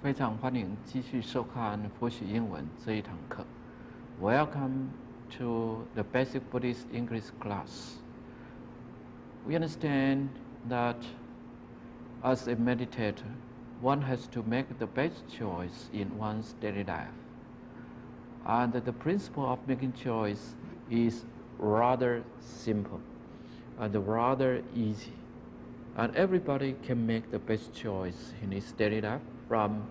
非常欢迎继续收看佛学英文这一堂课。Welcome to the basic Buddhist English class. We understand that as a meditator, one has to make the best choice in one's daily life. And the principle of making choice is rather simple and rather easy. And everybody can make the best choice in his daily life from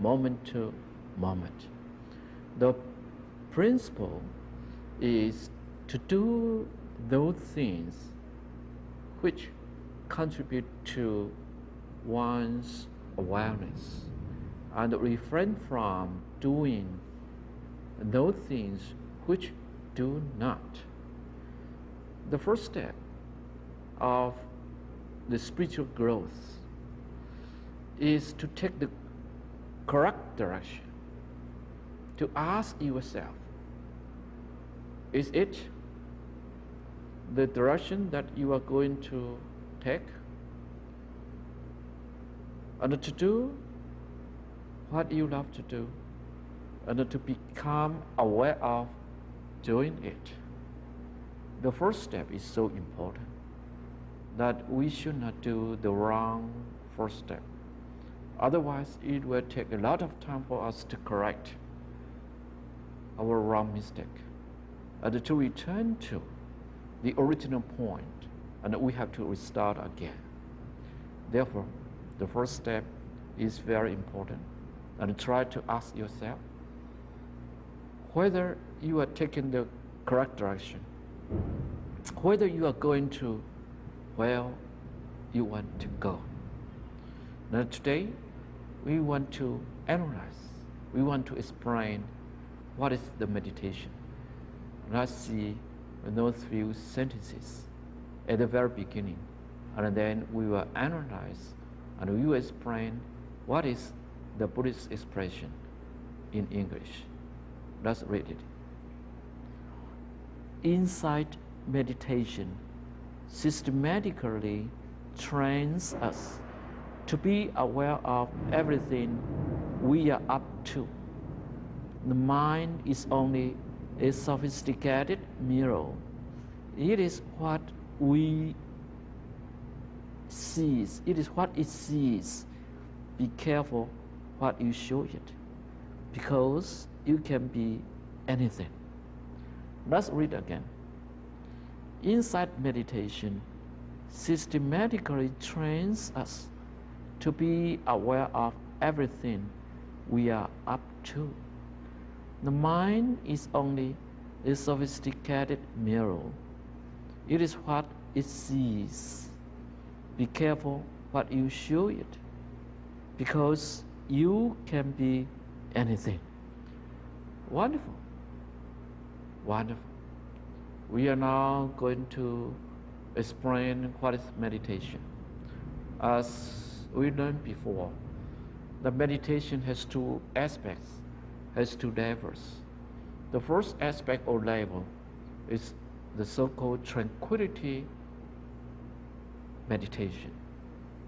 moment to moment. The principle is to do those things which contribute to one's awareness and refrain from doing those things which do not. The first step of the spiritual growth is to take the correct direction, to ask yourself, is it the direction that you are going to take? And to do what you love to do, and to become aware of doing it. The first step is so important that we should not do the wrong first step. Otherwise, it will take a lot of time for us to correct our wrong mistake and to return to the original point, and we have to restart again. Therefore, the first step is very important, and try to ask yourself whether you are taking the correct direction, whether you are going to where you want to go. Now today, we want to analyze, we want to explain what is the meditation. Let's see those few sentences at the very beginning, and then we will analyze and we will explain what is the Buddhist expression in English. Let's read it. Insight meditation systematically trains us to be aware of everything we are up to. The mind is only a sophisticated mirror. It is what we sees. It is what it sees. Be careful what you show it, because you can be anything. Let's read again. Insight meditation systematically trains us to be aware of everything we are up to. The mind is only a sophisticated mirror. It is what it sees. Be careful what you show it, because you can be anything. Wonderful. Wonderful. We are now going to explain what is meditation. As we learned before, the meditation has two aspects, has two levels. The first aspect or level is the so-called tranquility meditation,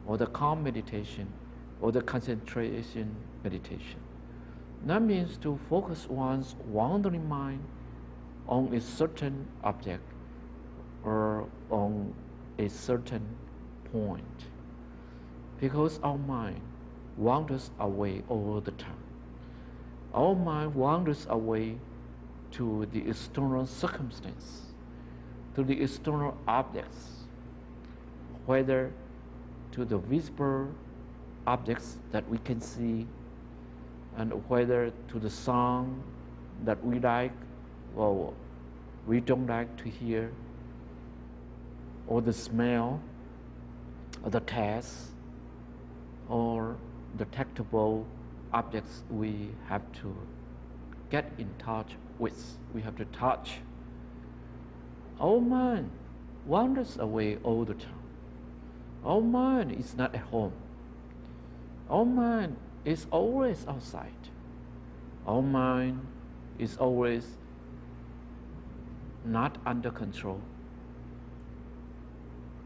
or the calm meditation, or the concentration meditation. That means to focus one's wandering mind on a certain object or on a certain point, because our mind wanders away all the time. Our mind wanders away to the external circumstance, to the external objects, whether to the visible objects that we can see, and whether to the song that we like or we don't like to hear, or the smell, or the taste, or the tactile objects we have to get in touch with, we have to touch. Our mind wanders away all the time. Our mind is not at home. Our mind is always outside. Our mind is always not under control.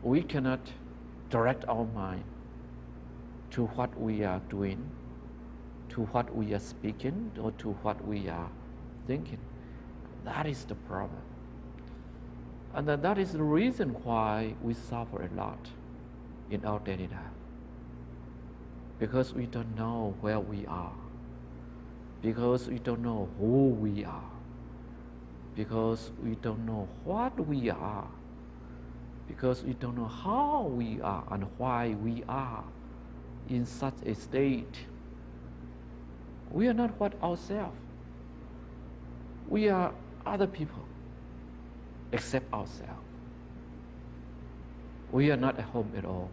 We cannot direct our mind to what we are doing, to what we are speaking or to what we are thinking. That is the problem. And that is the reason why we suffer a lot in our daily life. Because we don't know where we are. Because we don't know who we are. Because we don't know what we are. Because we don't know how we are and why we are in such a state. We are not what ourselves. We are other people except ourselves. We are not at home at all.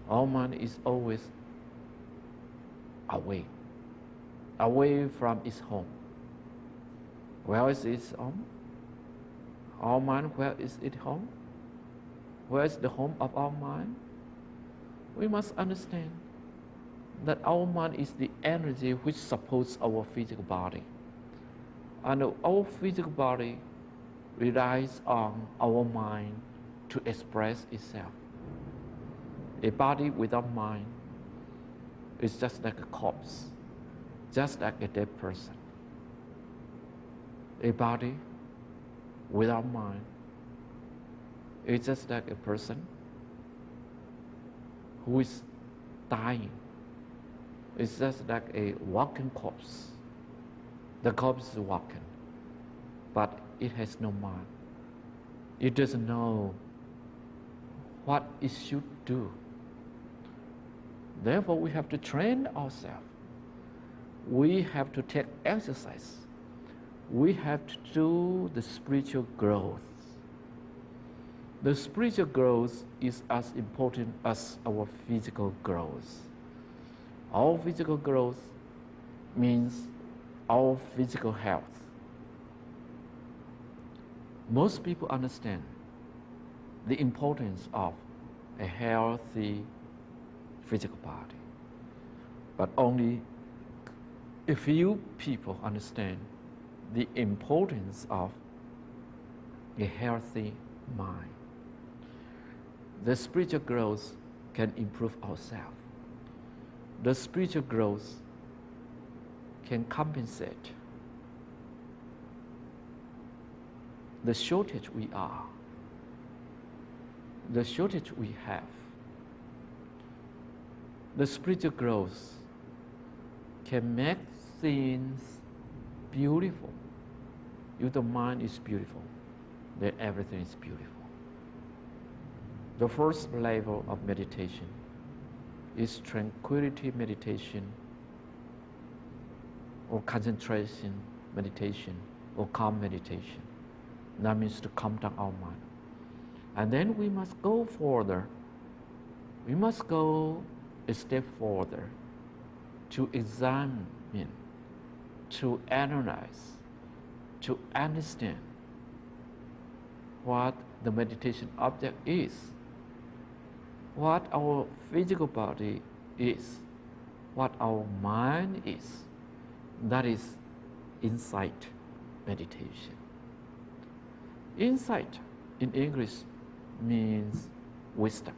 Our mind is always away from its home. Where is its home? Our mind, where is its home? Where is the home of our mind? We must understand that our mind is the energy which supports our physical body. And our physical body relies on our mind to express itself. A body without mind is just like a corpse, just like a dead person. A body without mind is just like a person who is dying. It's just like a walking corpse. The corpse is walking, but it has no mind. It doesn't know what it should do. Therefore, we have to train ourselves. We have to take exercise. We have to do the spiritual growth. The spiritual growth is as important as our physical growth. Our physical growth means our physical health. Most people understand the importance of a healthy physical body, but only a few people understand the importance of a healthy mind. The spiritual growth can improve ourselves. The spiritual growth can compensate the shortage we are, the shortage we have. The spiritual growth can make things beautiful. If the mind is beautiful, then everything is beautiful. The first level of meditation is tranquility meditation, or concentration meditation, or calm meditation. That means to calm down our mind. And then we must go further. We must go a step further to examine, to analyze, to understand what the meditation object is, what our physical body is, what our mind is. That is insight meditation. Insight in English means wisdom.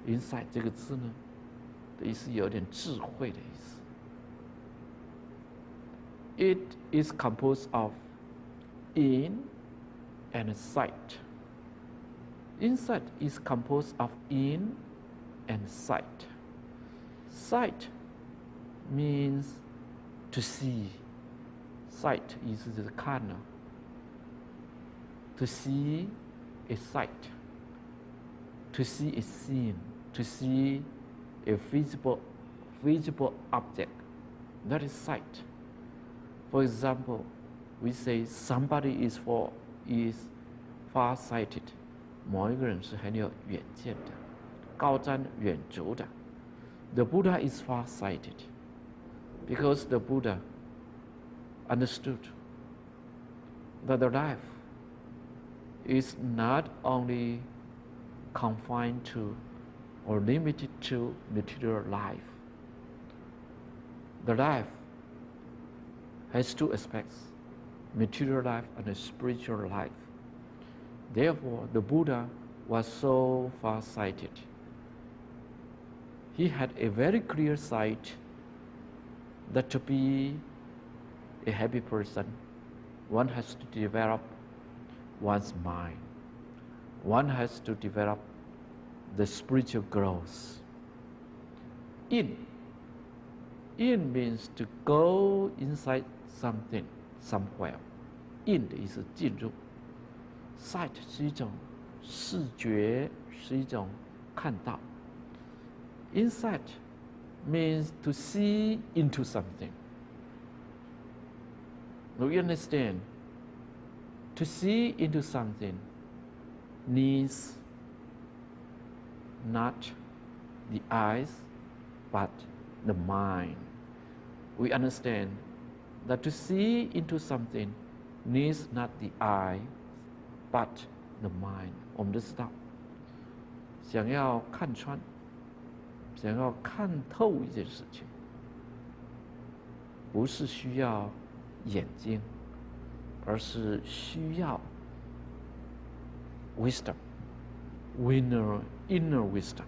Insight 这个字呢，的意思有点智慧的意思。It is composed of in and sight. Insight is composed of in and sight. Sight means to see. Sight 意思就是看呢。To see a sight. To see a scene. To see a visible object. That is sight. For example, we say somebody is far-sighted. 某一个人是很有远见的，高瞻远瞩的。The Buddha is far-sighted because the Buddha understood that the life is not only confined to or limited to material life. The life has two aspects, material life and a spiritual life. Therefore, the Buddha was so far-sighted. He had a very clear sight that to be a happy person, one has to develop one's mind. One has to develop the spiritual growth. In means to go inside something, somewhere. In 的意思进入。Sight 是一种视觉，是一种看到。Insight means to see into something. Do you understand? To see into something needs not the eyes, but the mind. We understand that to see into something needs not the eye, but the mind. 我们都知道，想要看穿，想要看透一件事情，不是需要眼睛，而是需要 wisdom, inner wisdom.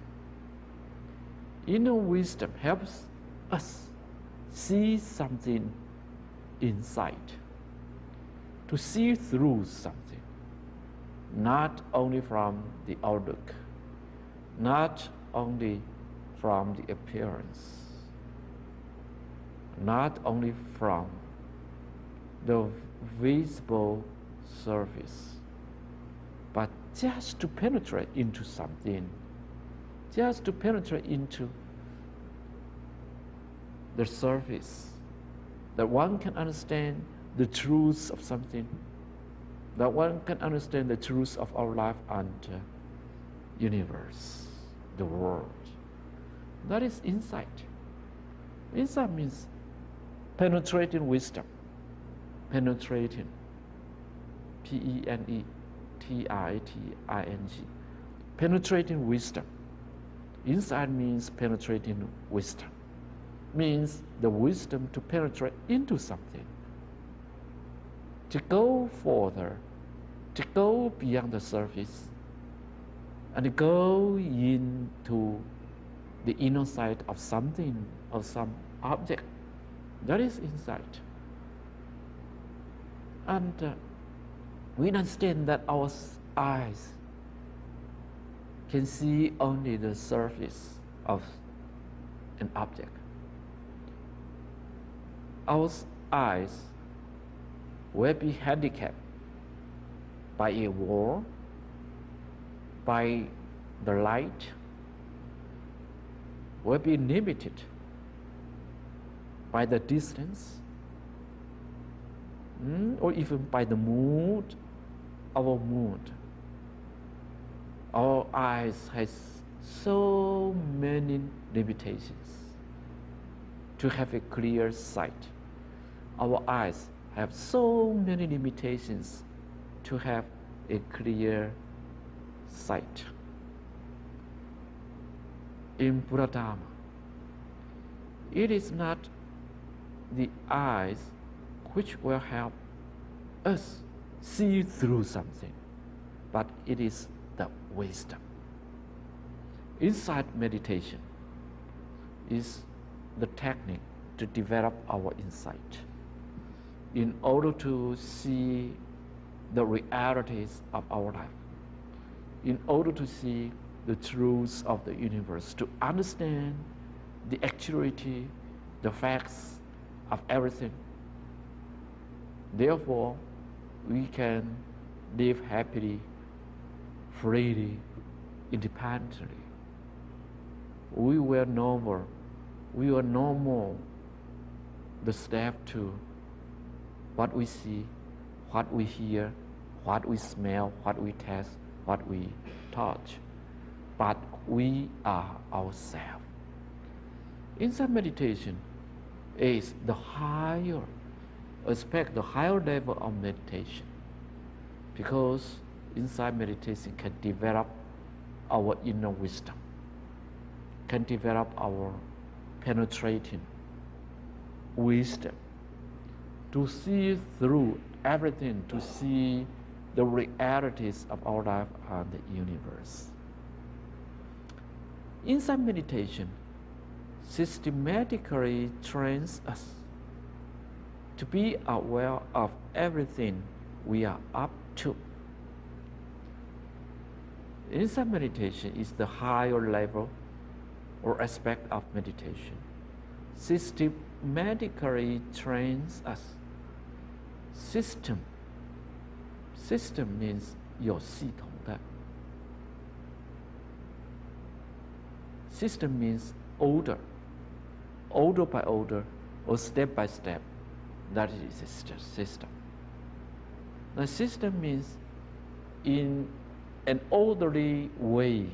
Inner wisdom helps us see something inside, to see through something, not only from the outlook, not only from the appearance, not only from the visible surface, but just to penetrate into something, just to penetrate into the surface, that one can understand the truth of something, that one can understand the truth of our life and universe, the world. That is insight. Insight means penetrating wisdom. Penetrating, Penetrating, penetrating wisdom. Insight means penetrating wisdom. Means the wisdom to penetrate into something, to go further, to go beyond the surface, and to go into the inner side of something, of some object. That is insight. And we understand that our eyes can see only the surface of an object. Our eyes will be handicapped by a wall, by the light, will be limited by the distance, or even by the mood, our mood. Our eyes has so many limitations to have a clear sight. Our eyes have so many limitations to have a clear sight. In Buddha Dharma, it is not the eyes which will help us see through something, but it is the wisdom. Insight meditation is the technique to develop our insight in order to see the realities of our life, in order to see the truths of the universe, to understand the actuality, the facts of everything. Therefore, we can live happily, freely, independently. We will know more the step to what we see, what we hear, what we smell, what we taste, what we touch. But we are ourselves. Insight meditation is the higher aspect, the higher level of meditation, because insight meditation can develop our inner wisdom, can develop our penetrating wisdom to see through everything, to see the realities of our life and the universe. Insight meditation systematically trains us to be aware of everything we are up to. Insight meditation is the higher level or aspect of meditation. Systematically trains us. System means 有系统的。System means order by order, or step by step. That is a system. The system means in an orderly way.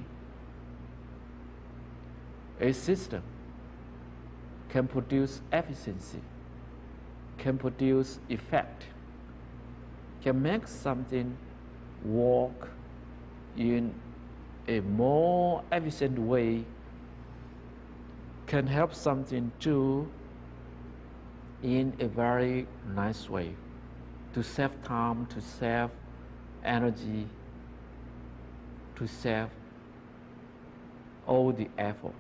A system can produce efficiency, can produce effect, can make something work in a more efficient way, can help something to in a very nice way, to save time, to save energy, to save all the effort.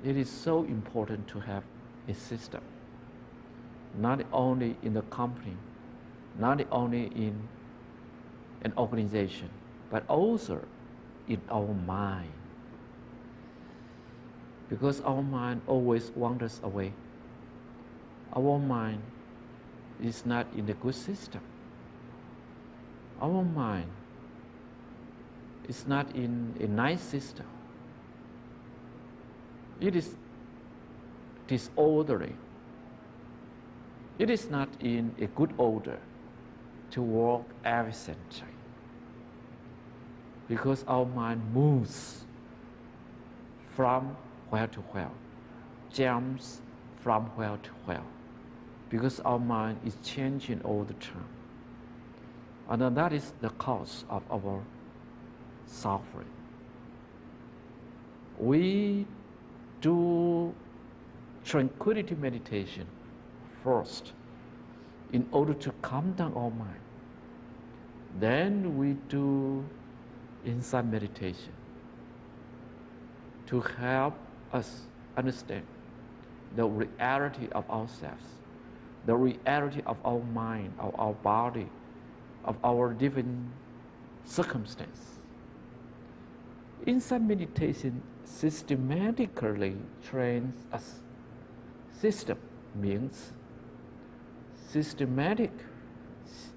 It is so important to have a system, not only in the company, not only in an organization, but also in our mind. Because our mind always wanders away. Our mind is not in a good system. Our mind is not in a nice system. It is disorderly. It is not in a good order to work efficiently. Because our mind moves from where to where, jumps from where to where, because our mind is changing all the time. And that is the cause of our suffering. We do tranquility meditation first in order to calm down our mind. Then we do insight meditation to help us understand the reality of ourselves, the reality of our mind, of our body, of our different circumstances. Insight meditation systematically trains us. System means systematic,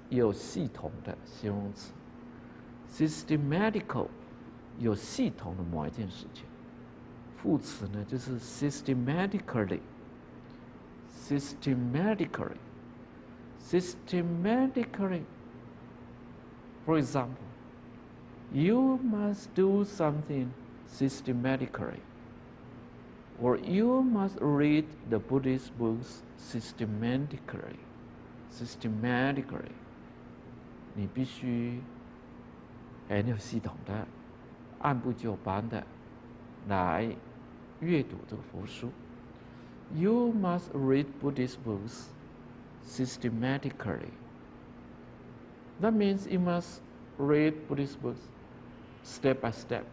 有系统的形容词。Systematical 有系统的某一件事情。副词呢就是 systematically. For example, you must do something systematically, or you must read the Buddhist books systematically. 你必须很有系统的、按部就班的来阅读这个佛书。You must read Buddhist books systematically. That means you must read Buddhist books step by step,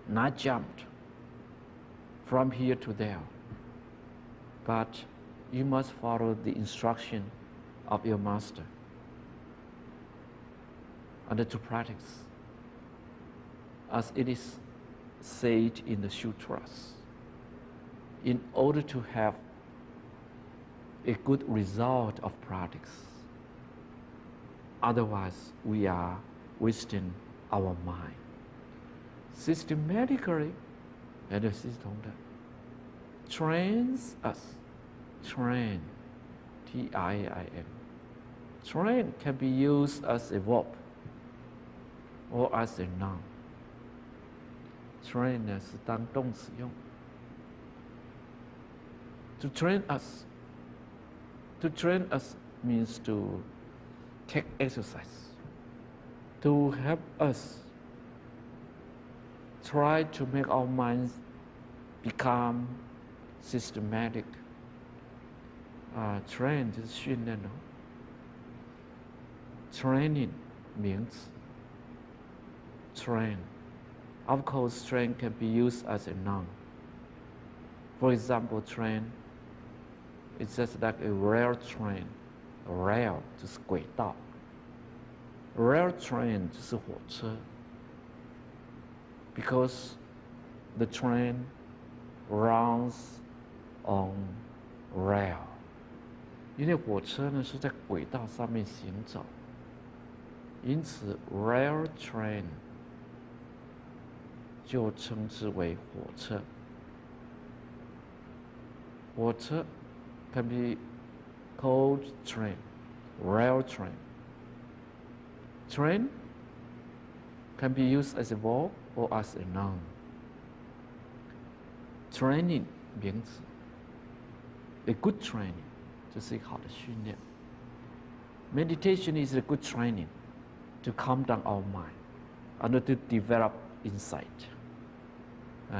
not jumped from here to there, but you must follow the instruction of your master and to practice as it is said in the sutras, in order to have a good result of practice. Otherwise, we are wasting our mind. Systematically, 很有系统的 trains us. Train, T-R-A-I-N. Train can be used as a verb or as a noun. Train 呢是当动词用。To train us means to take exercise, to help us try to make our minds become systematic. Train 就是训练哦。Training means train. Of course, train can be used as a noun. For example, train is just like a rail train. Rail 就是轨道 ，rail train 就是火车。Because the train runs on rail， 因为火车呢是在轨道上面行走，因此 rail train 就称之为火车。火车 can be called train, rail train. Train can be used as a verb or as a noun. Training 名词 ，a good training 就是一个好的训练。Meditation is a good training to calm down our mind and to develop insight.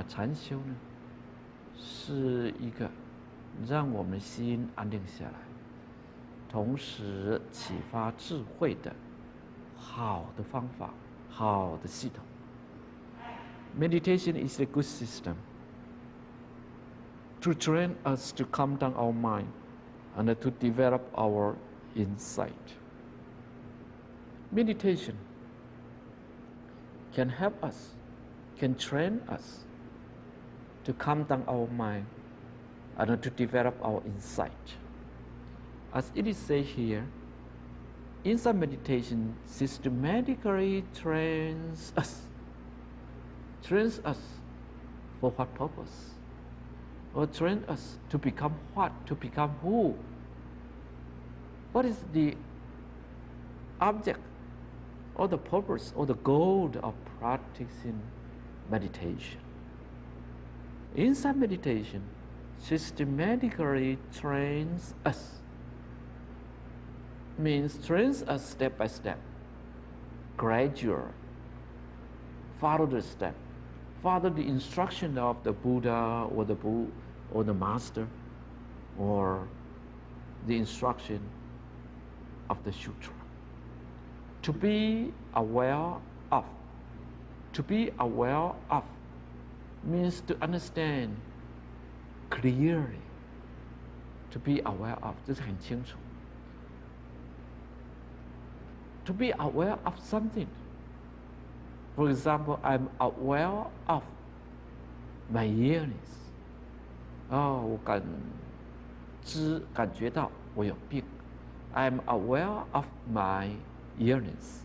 禅修呢是一个让我们心安定下来，同时启发智慧的好的方法、好的系统。Meditation is a good system to train us to calm down our mind and to develop our insight. Meditation can help us, can train us to calm down our mind and to develop our insight. As it is said here, insight meditation systematically trains us for what purpose? Or train us to become what? To become who? What is the object or the purpose or the goal of practicing meditation? Insight meditation systematically trains us, means trains us step by step, gradual, follow the step, follow the instruction of the Buddha or the master, or the instruction of the sutra. To be aware of. To be aware of means to understand clearly. To be aware of 这是很清楚。To be aware of something. For example, I'm aware of my illness. 我感觉到我有病。I'm aware of my illness.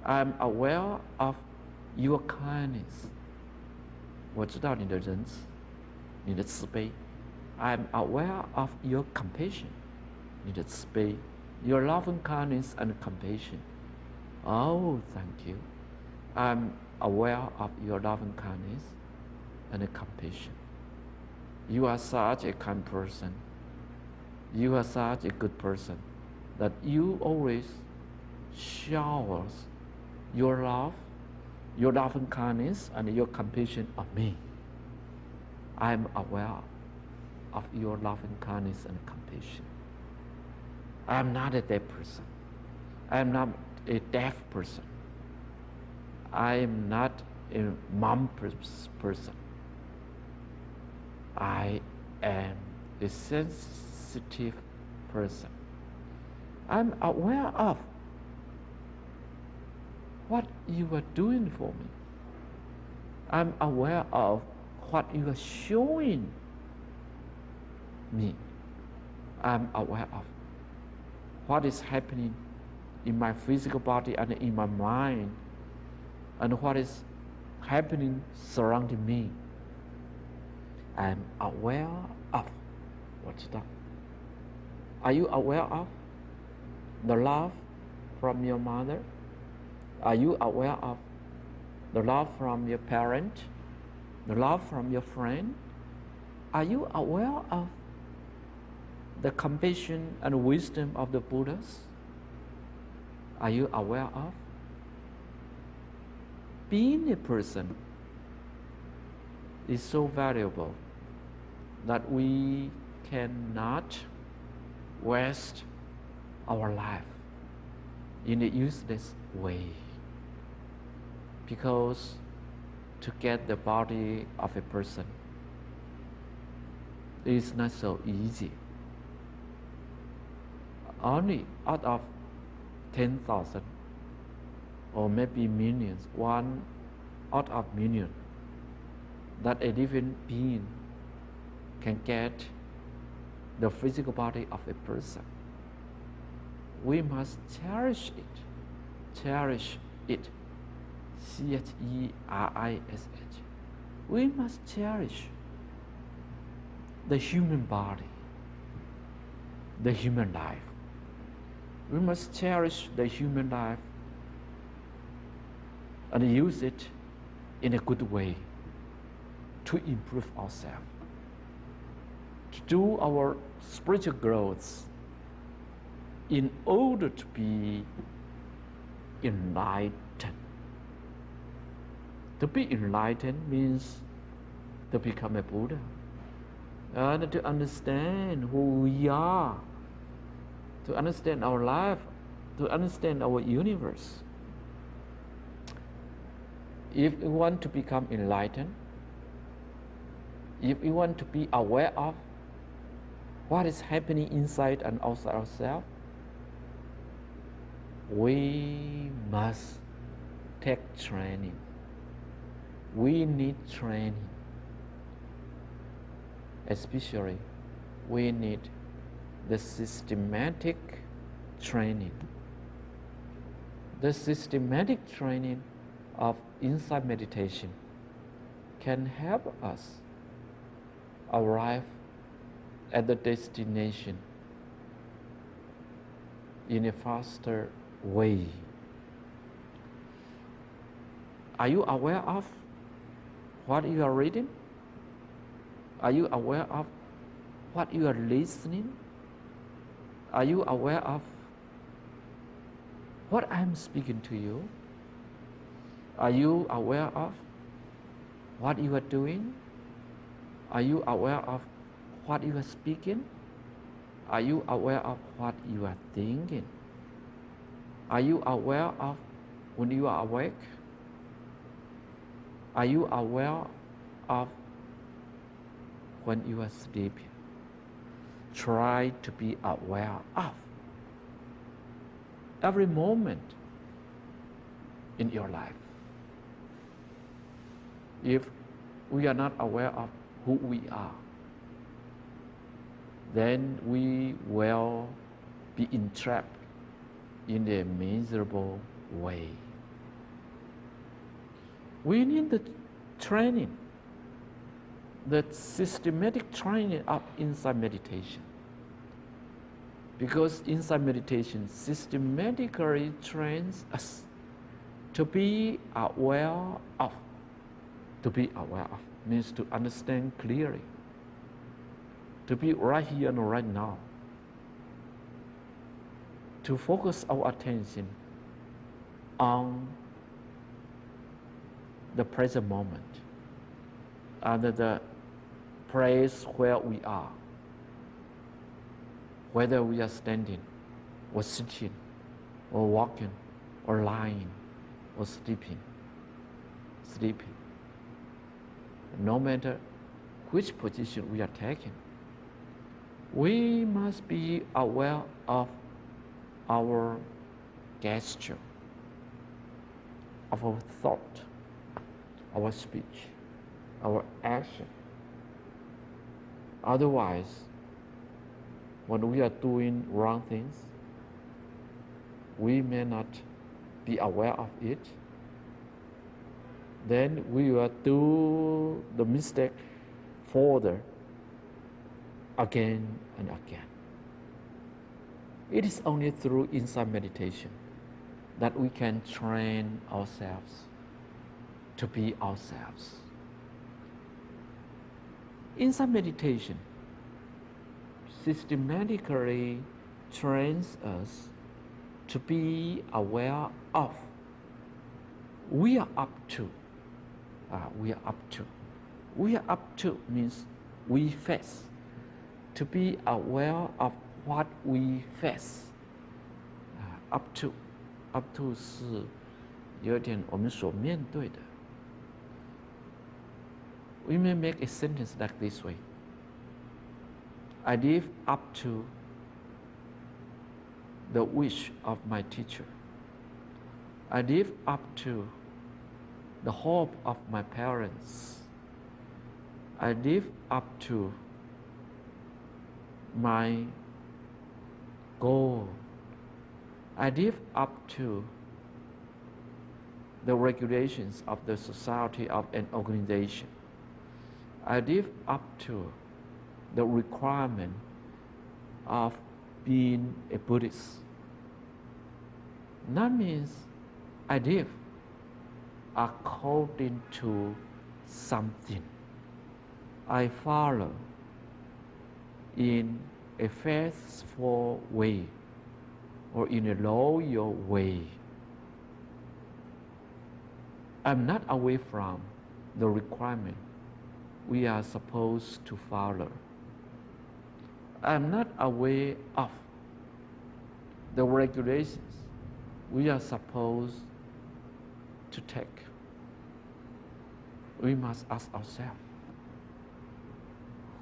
I'm aware of your kindness. 我知道你的仁慈，你的慈悲。I'm aware of your compassion. 你的慈悲 your loving kindness and compassion. Oh, thank you. I'm aware of your loving kindness and compassion. You are such a kind person. You are such a good person that you always showers your love, your loving kindness, and your compassion on me. I'm aware of your loving kindness and compassion. I am not a deaf person. I am not a deaf person. I am not a mum person. I am a sensitive person. I'm aware of what you are doing for me. I'm aware of what you are showing me. I'm aware of what is happening in my physical body and in my mind, and what is happening surrounding me. I'm aware of. 我知道。Are you aware of the love from your mother? Are you aware of the love from your parent? The love from your friend? Are you aware of the compassion and wisdom of the Buddhas? Are you aware of being a person is so valuable that we cannot waste our life in a useless way, because to get the body of a person. It's not so easy. Only out of 10,000 or maybe millions, one out of million, that a living being can get the physical body of a person. We must cherish it. Cherish it. CHERISH. We must cherish the human body, the human life. We must cherish the human life and use it in a good way to improve ourselves, to do our spiritual growth in order to be enlightened. To be enlightened means to become a Buddha and to understand who we are, to understand our life, to understand our universe. If we want to become enlightened, if we want to be aware of what is happening inside and outside ourselves, we must take training. We need training. Especially, we need the systematic training. The systematic training of insight meditation can help us arrive at the destination in a faster way. Are you aware of what you are reading? Are you aware of what you are listening? Are you aware of what I am speaking to you? Are you aware of what you are doing? Are you aware of what you are speaking? Are you aware of what you are thinking? Are you aware of when you are awake? Are you aware of when you are sleeping? Try to be aware of every moment in your life. If we are not aware of who we are, then we will be entrapped in a miserable way. We need the training, the systematic training of insight meditation. Because insight meditation systematically trains us to be aware of. To be aware of means to understand clearly, to be right here and right now, to focus our attention on the present moment and the place where we are, whether we are standing or sitting or walking or lying or sleeping. No matter which position we are taking, we must be aware of our gesture, of our thought, our speech, our action. Otherwise, when we are doing wrong things, we may not be aware of it. Then we will do the mistake further again and again. It is only through insight meditation that we can train ourselves to be ourselves. Insight meditation systematically trains us to be aware of. We are up to. We are up to means we face. To be aware of what we face. Up to 是有点我们所面对的。We may make a sentence like this way. I live up to the wish of my teacher. I live up to the hope of my parents. I live up to my goal. I live up to the regulations of the society of an organization. I live up to the requirement of being a Buddhist. That means I live according to something. I follow in a faithful way or in a loyal way. I'm not away from the requirement we are supposed to follow. I'm not aware of the regulations we are supposed to take. We must ask ourselves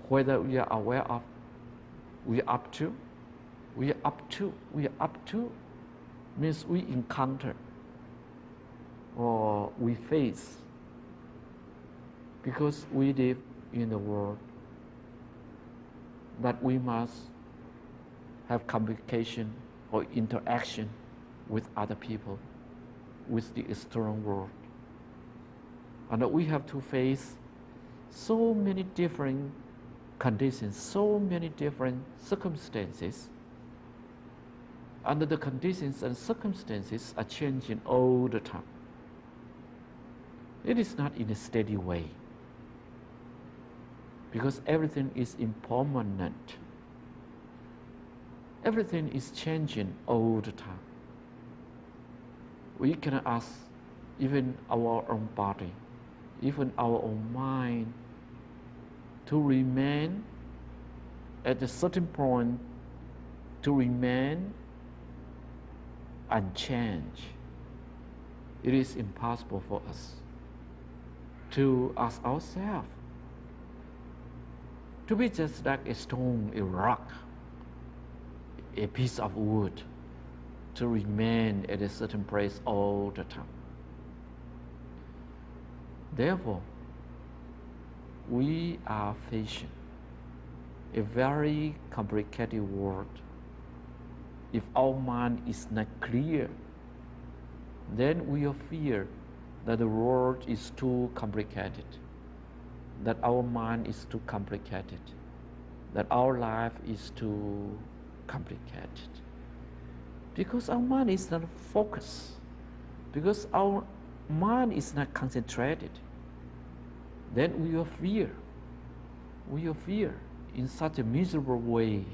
whether we are aware of, we are up to means we encounter or we face, because we live in the world that we must have communication or interaction with other people, with the external world. And that we have to face so many different conditions, so many different circumstances. And the conditions and circumstances are changing all the time. It is not in a steady way, because everything is impermanent. Everything is changing all the time. We cannot ask even our own body, even our own mind, to remain at a certain point, to remain unchanged. It is impossible for us to ask ourselves to be just like a stone, a rock, a piece of wood, to remain at a certain place all the time. Therefore, we are facing a very complicated world. If our mind is not clear, then we will fear that the world is too complicated, that our mind is too complicated, that our life is too complicated. Because our mind is not focused, because our mind is not concentrated, then we will fear in such a miserable way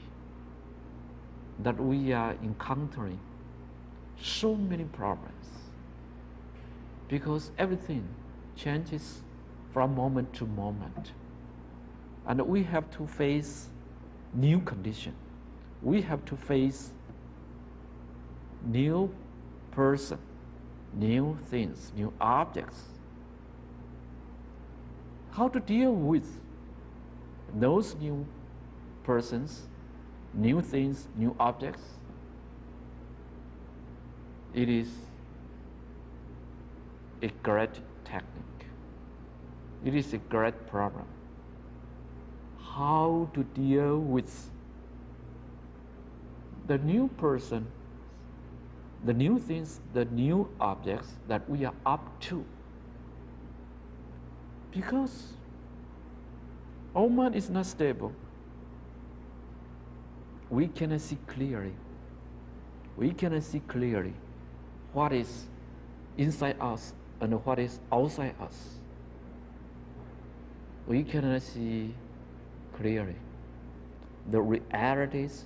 that we are encountering so many problems, because everything changes from moment to moment, and we have to face new conditions. We have to face new person, new things, new objects. How to deal with those new persons, new things, new objects? It is a great technique. It is a great problem. How to deal with the new person, the new things, the new objects that we are up to. Because our mind is not stable. We cannot see clearly. We cannot see clearly what is inside us and what is outside us. We cannot see clearly the realities,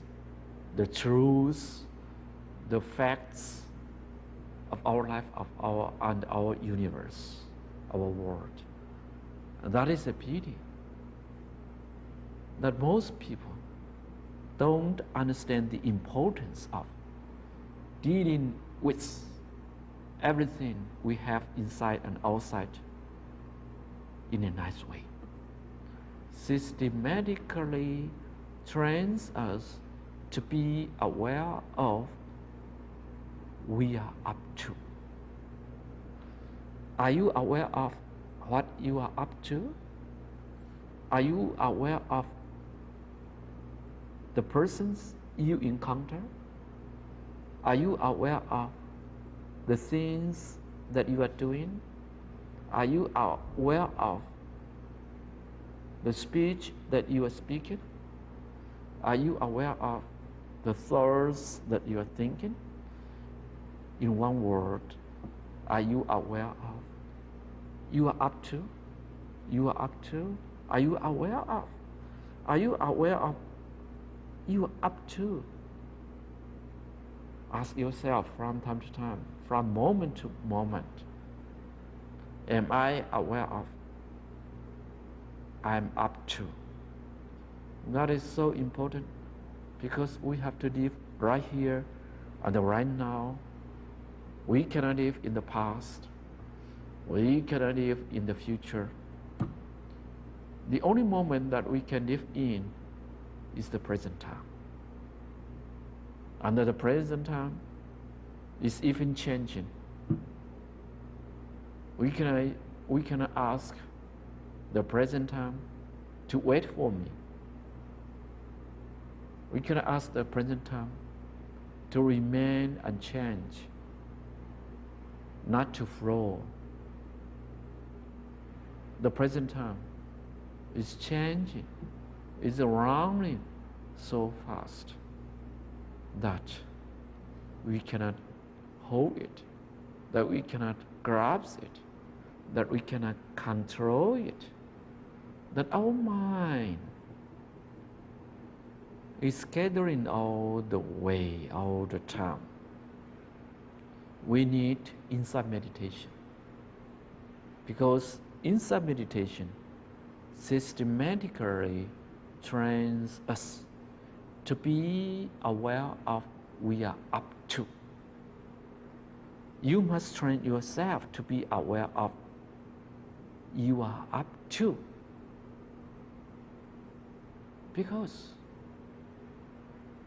the truths, the facts of our life, of our universe, our world. And that is a pity that most people don't understand the importance of dealing with everything we have inside and outside in a nice way. systematically trains us to be aware of we are up to. Are you aware of what you are up to? Are you aware of the persons you encounter? Are you aware of the things that you are doing? Are you aware of the speech that you are speaking? Are you aware of the thoughts that you are thinking? In one word, are you aware of? You are up to? You are up to? Are you aware of? Are you aware of? You are up to? Ask yourself from time to time, from moment to moment. Am I aware of? I'm up to. That is so important because we have to live right here and right now. We cannot live in the past. We cannot live in the future. The only moment that we can live in is the present time. And the present time is even changing. We cannot ask the present time to wait for me. We cannot ask the present time to remain unchanged, not to flow. The present time is changing, is running so fast that we cannot hold it, that we cannot grasp it, that we cannot control it, that our mind is scattering all the way, all the time. We need insight meditation, because insight meditation systematically trains us to be aware of we are up to. You must train yourself to be aware of you are up to. Because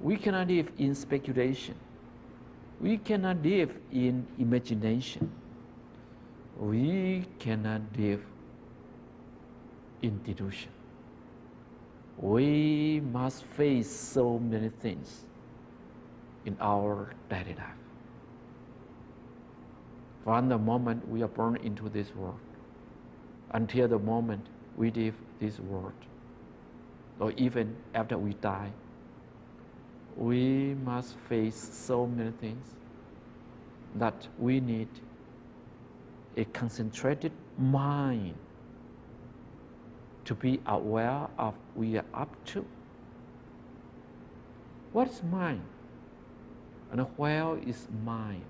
we cannot live in speculation. We cannot live in imagination. We cannot live in delusion. We must face so many things in our daily life. From the moment we are born into this world until the moment we leave this world, or even after we die, we must face so many things that we need a concentrated mind to be aware of we are up to. What is mind? And where is mind?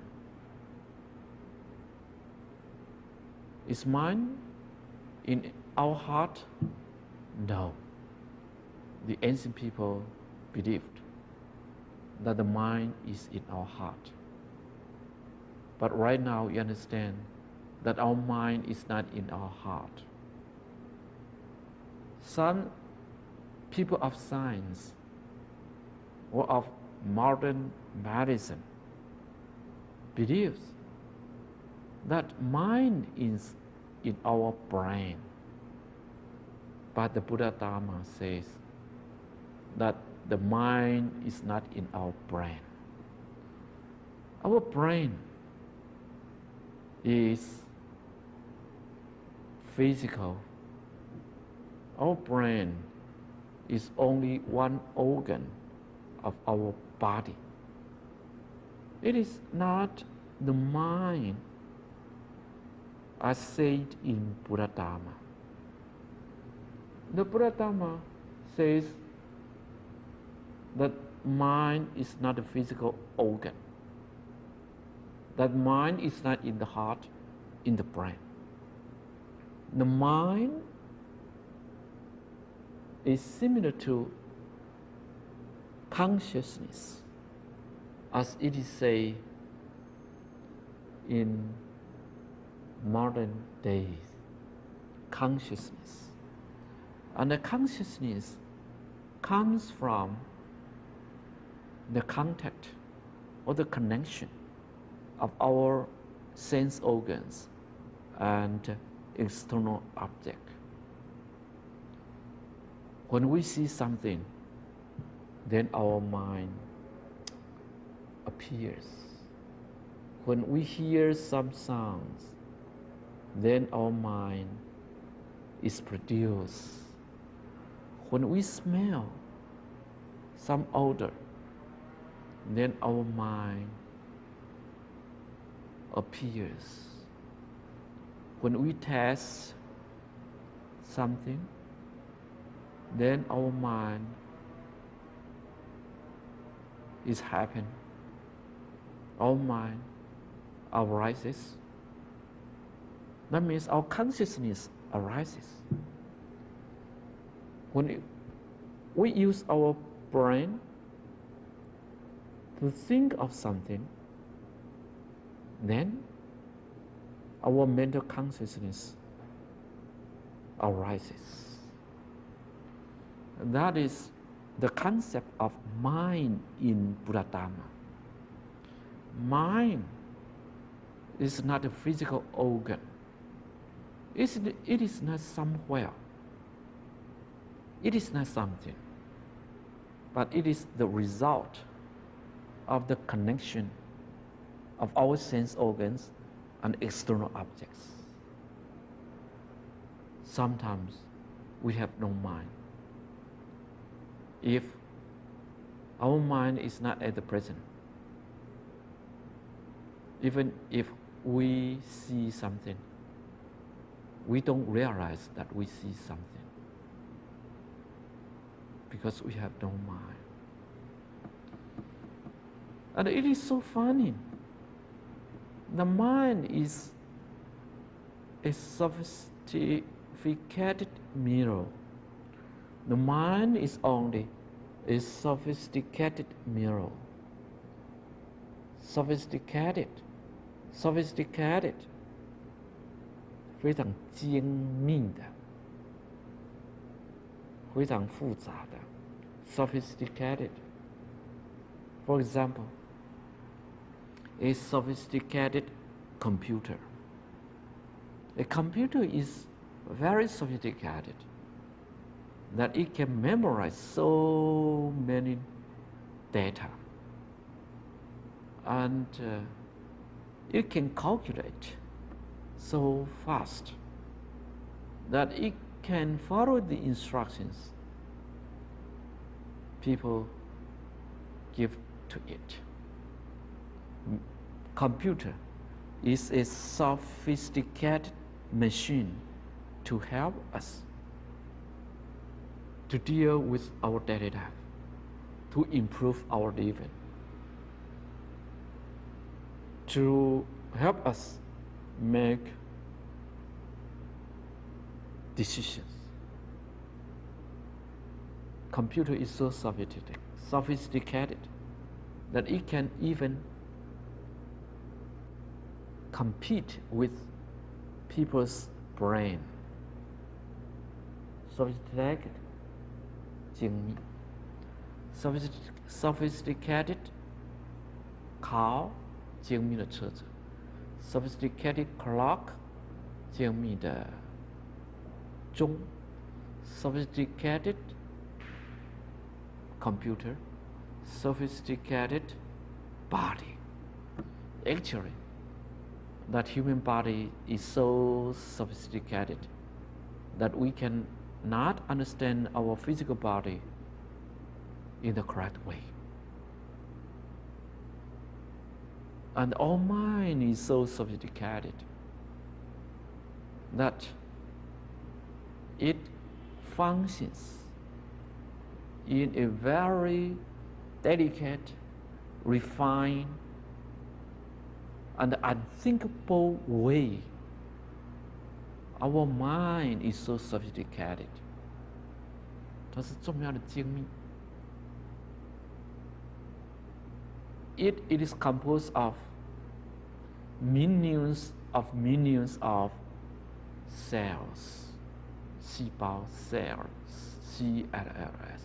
Is mind in our heart? No. The ancient people believed that the mind is in our heart. But right now we understand that our mind is not in our heart. Some people of science or of modern medicine believes that mind is in our brain. But the Buddha Dharma says that the mind is not in our brain. Our brain is physical. Our brain is only one organ of our body. It is not the mind as said in Buddha Dharma. The Buddha Dharma says that mind is not a physical organ. That mind is not in the heart, in the brain. The mind is similar to consciousness, as it is said in modern days. Consciousness. And the consciousness comes from the contact or the connection of our sense organs and external object. When we see something, then our mind appears. When we hear some sounds, then our mind is produced. When we smell some odor, then our mind appears. When we taste something, then our mind is happy. Our mind arises. That means our consciousness arises. When we use our brain to think of something, then our mental consciousness arises. And that is the concept of mind in Buddha Dharma. Mind is not a physical organ. It is not somewhere. It is not something. But it is the result of the connection of our sense organs and external objects. Sometimes we have no mind. If our mind is not at the present, even if we see something, we don't realize that we see something because we have no mind. And it is so funny. The mind is a sophisticated mirror. The mind is only a sophisticated mirror. Sophisticated, 非常精密的，非常复杂的 sophisticated. For example, a sophisticated computer. A computer is very sophisticated that it can memorize so many data, and it can calculate so fast that it can follow the instructions people give to it. Computer is a sophisticated machine to help us to deal with our daily life, to improve our living, to help us make decisions. Computer is so sophisticated that it can even compete with people's brain. Sophisticated, 精密 sophisticated car, 精密的车子 sophisticated clock, 精密的钟 sophisticated computer, sophisticated body. Actually, that human body is so sophisticated that we can not understand our physical body in the correct way. And our mind is so sophisticated that it functions in a very delicate, refined, and unthinkable way. Our mind is so sophisticated. 它是这么样的精密。It is composed of millions of cells. 细胞 cells cells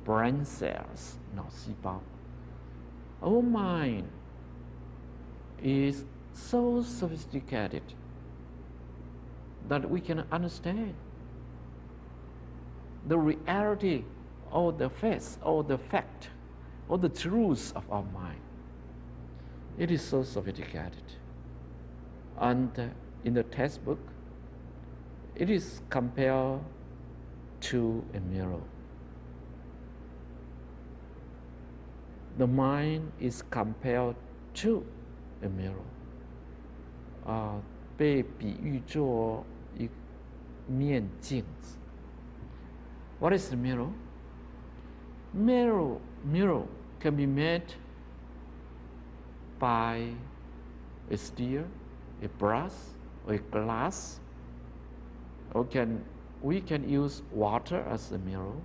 brain cells 脑细胞 Our mind is so sophisticated that we can understand the reality or the facts or the fact or the truth of our mind. It is so sophisticated. And in the textbook, it is compared to a mirror. The mind is compared to a mirror. 被比喻作一面镜子。What is the mirror? Mirror can be made by a steel, a brass, or a glass. Or we can use water as a mirror.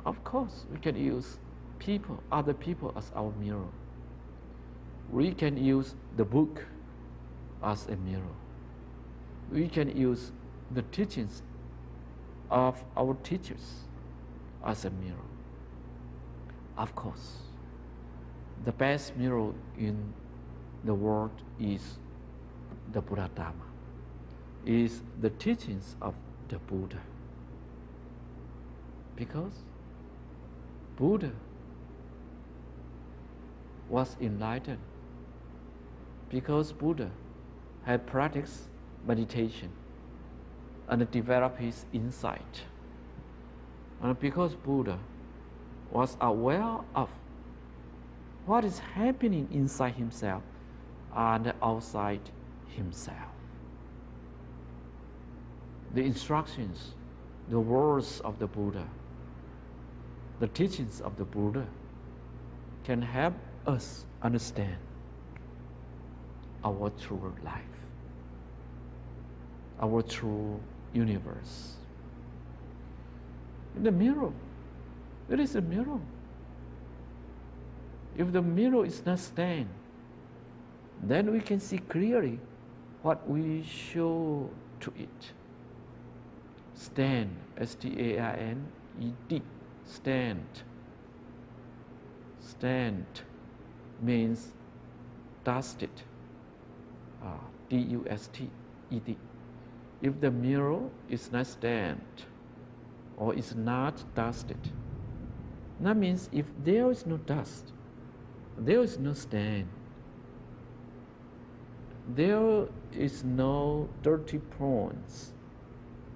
Of course, we can use other people as our mirror. We can use the book as a mirror. We can use the teachings of our teachers as a mirror. Of course, the best mirror in the world is the Buddha Dharma, is the teachings of the Buddha. Because Buddha was enlightened, because Buddha had practiced meditation and developed his insight, and because Buddha was aware of what is happening inside himself and outside himself. The instructions, the words of the Buddha, the teachings of the Buddha can help us understand our true life, our true universe. In the mirror, there is a mirror. If the mirror is not stained, then we can see clearly what we show to it. Stand, S-T-A-I-N-E-D, stand. Stand means dusted, D-U-S-T-E-D. If the mirror is not stained or is not dusted, that means if there is no dust, there is no stain, there is no dirty points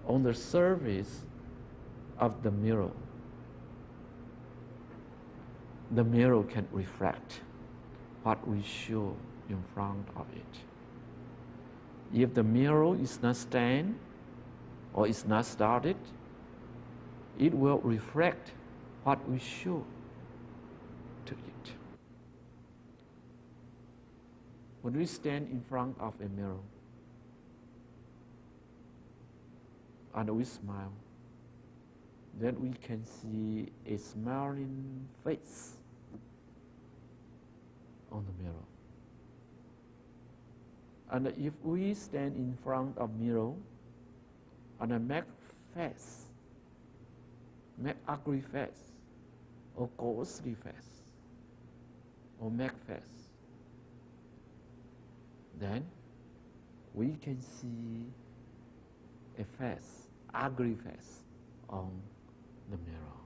on the surface of the mirror. The mirror can reflect what we show in front of it. If the mirror is not stained or is not started, it will reflect what we show to it. When we stand in front of a mirror and we smile, then we can see a smiling face on the mirror. And if we stand in front of mirror and make ugly face, or ghostly face, or make face, then we can see a face, ugly face on the mirror.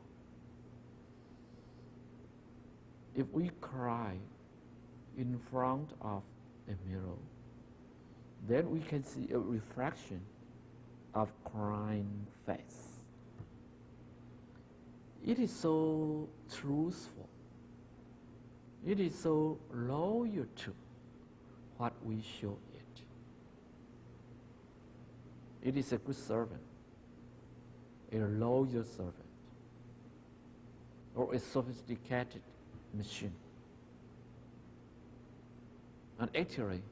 If we cry in front of a mirror, then we can see a reflection of crying face. It is so truthful. It is so loyal to what we show it. It is a good servant, a loyal servant, or a sophisticated machine. And actually,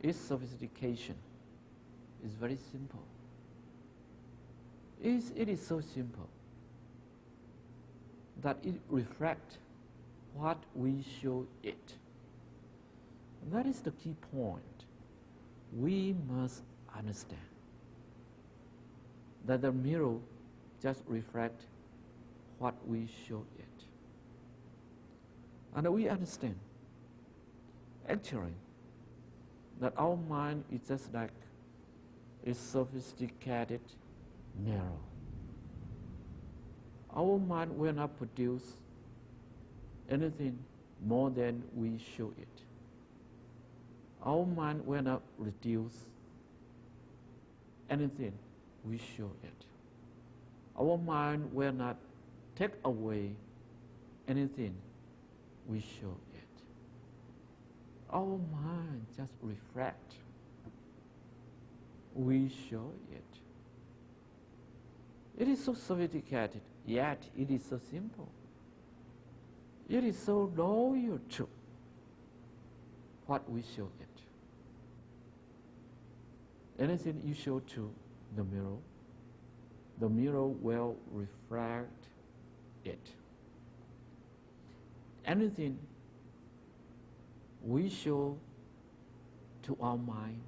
its sophistication is very simple. It is so simple that it reflects what we show it. And that is the key point we must understand. that the mirror just reflects what we show it. And we understand, actually, that our mind is just like a sophisticated mirror. Our mind will not produce anything more than we show it. Our mind will not reduce anything we show it. Our mind will not take away anything we show it. Our mind just reflects. We show it. It is so sophisticated, yet it is so simple. It is so loyal to what we show it. Anything you show to the mirror will reflect it. Anything we show to our mind,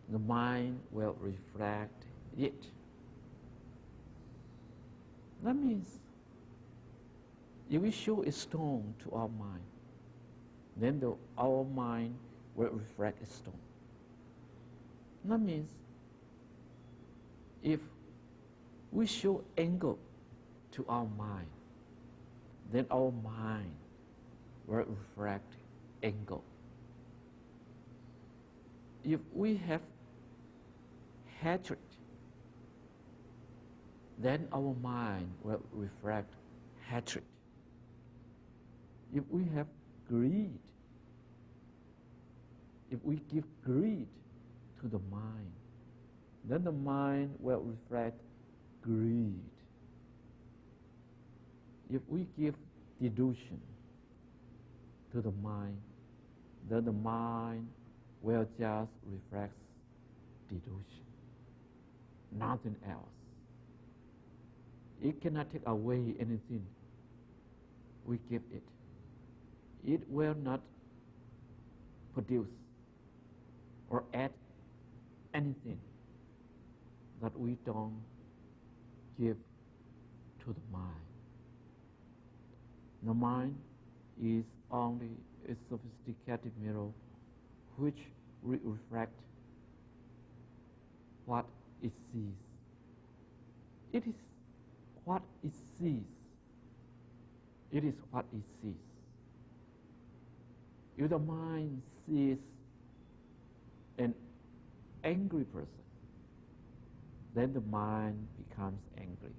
the mind will reflect it. That means if we show a stone to our mind, then our mind will reflect a stone. That means if we show anger to our mind, then our mind will reflect anger. If we have hatred, then our mind will reflect hatred. If we have greed, if we give greed to the mind, then the mind will reflect greed. If we give delusion to the mind, then the mind will just reflect delusion, nothing else. It cannot take away anything we give it. It will not produce or add anything that we don't give to the mind. The mind is only a sophisticated mirror which reflects what it sees. It is what it sees. It is what it sees. If the mind sees an angry person, then the mind becomes angry.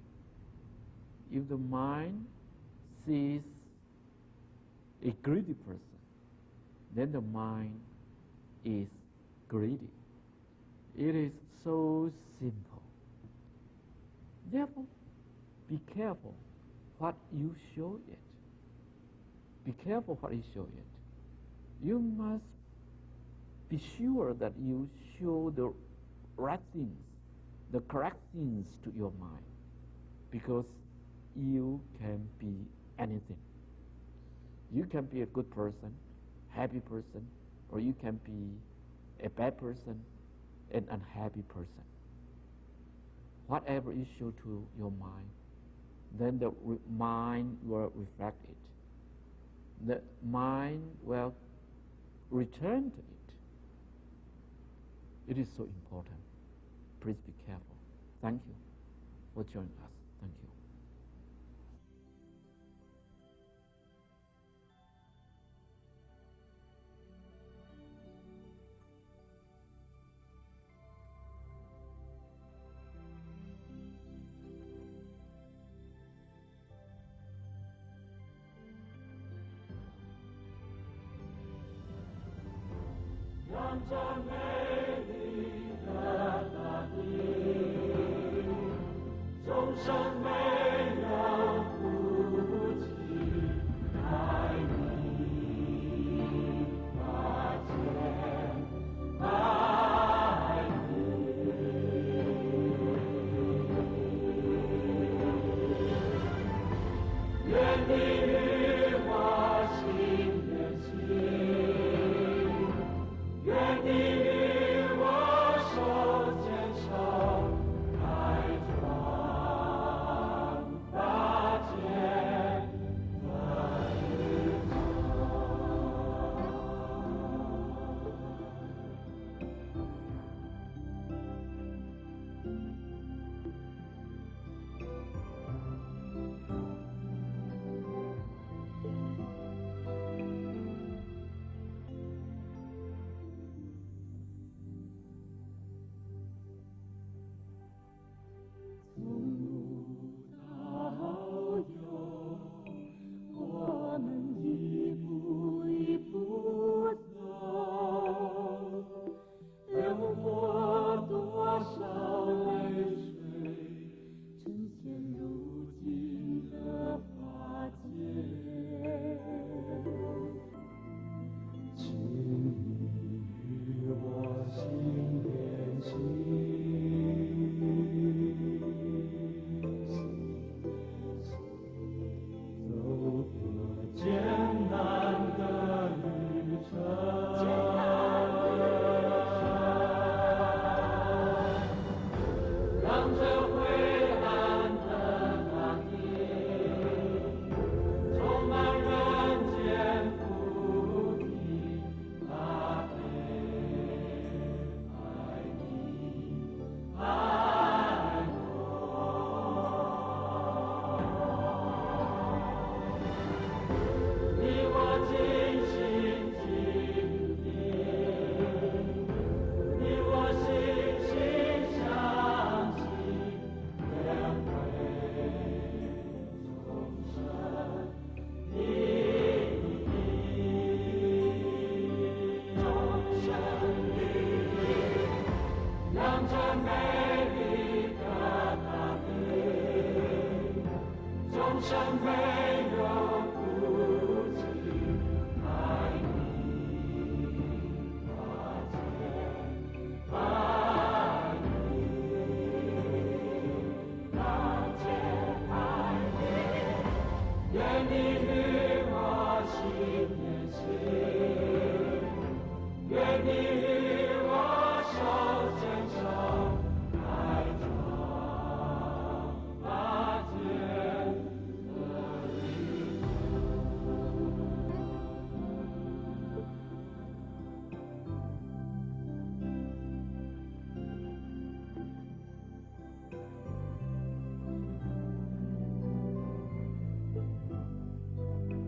If the mind sees a greedy person, then the mind is greedy. It is so simple. Therefore, be careful what you show it. Be careful what you show it. You must be sure that you show the right things, the correct things to your mind, because you can be anything. You can be a good person, happy person, or you can be a bad person, an unhappy person. Whatever you show to your mind, then the mind will reflect it. The mind will return to it. It is so important. Please be careful. Thank you for joining us. Thank you. 愿你